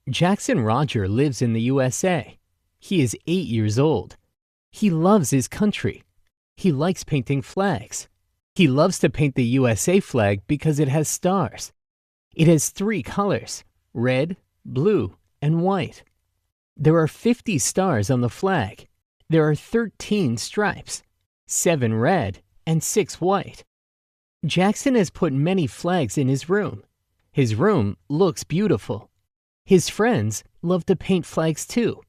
Jackson Roger lives in the USA. He is 8 years old. He loves his country. He likes painting flags. He loves to paint the USA flag because it has stars. It has 3 colors: red, blue, and white. There are 50 stars on the flag. There are 13 stripes, 7 red and 6 white. Jackson has put many flags in his room. His room looks beautiful. His friends love to paint flags too.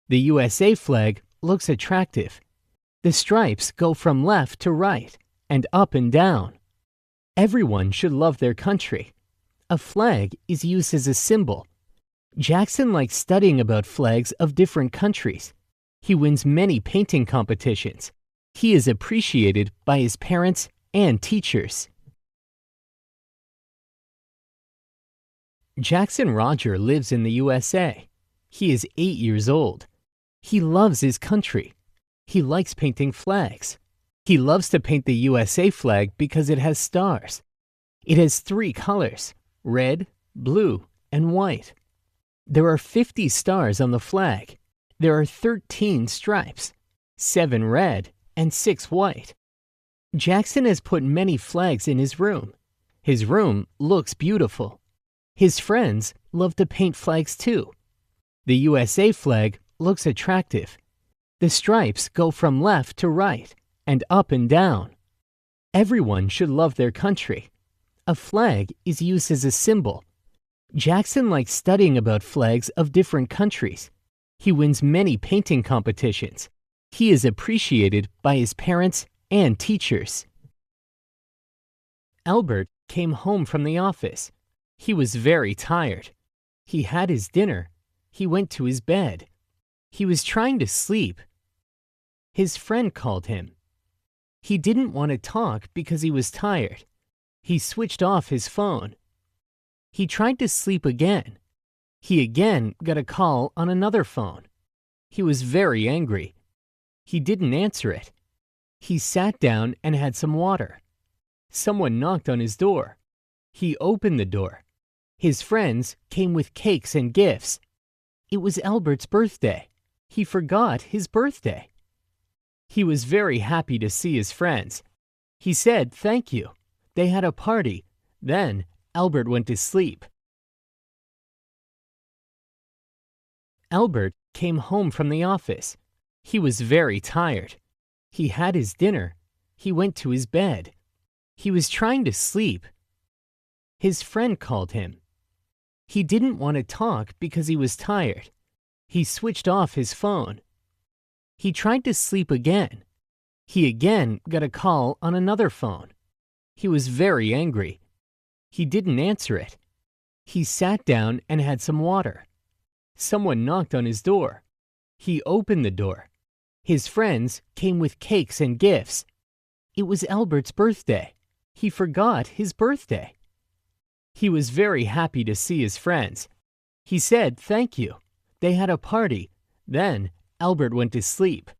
The USA flag looks attractive. The stripes go from left to right and up and down. Everyone should love their country. A flag is used as a symbol. Jackson likes studying about flags of different countries. He wins many painting competitions. He is appreciated by his parents and teachers. Jackson Roger lives in the USA. He is 8 years old. He loves his country. He likes painting flags. He loves to paint the USA flag because it has stars. It has 3 colors: red, blue, and white. There are 50 stars on the flag. There are 13 stripes, 7 red and 6 white. Jackson has put many flags in his room. His room looks beautiful. His friends love to paint flags too. The USA flag looks attractive. The stripes go from left to right and up and down. Everyone should love their country. A flag is used as a symbol. Jackson likes studying about flags of different countries. He wins many painting competitions. He is appreciated by his parents and teachers. Albert came home from the office. He was very tired. He had his dinner. He went to his bed. He was trying to sleep. His friend called him. He didn't want to talk because he was tired. He switched off his phone. He tried to sleep again. He again got a call on another phone. He was very angry. He didn't answer it. He sat down and had some water. Someone knocked on his door. He opened the door. His friends came with cakes and gifts. It was Albert's birthday. He forgot his birthday. He was very happy to see his friends. He said thank you. They had a party. Then Albert went to sleep. Albert came home from the office. He was very tired. He had his dinner. He went to his bed. He was trying to sleep. His friend called him. He didn't want to talk because he was tired. He switched off his phone. He tried to sleep again. He again got a call on another phone. He was very angry. He didn't answer it. He sat down and had some water. Someone knocked on his door. He opened the door. His friends came with cakes and gifts. It was Albert's birthday. He forgot his birthday. He was very happy to see his friends. He said thank you. They had a party. Then Albert went to sleep.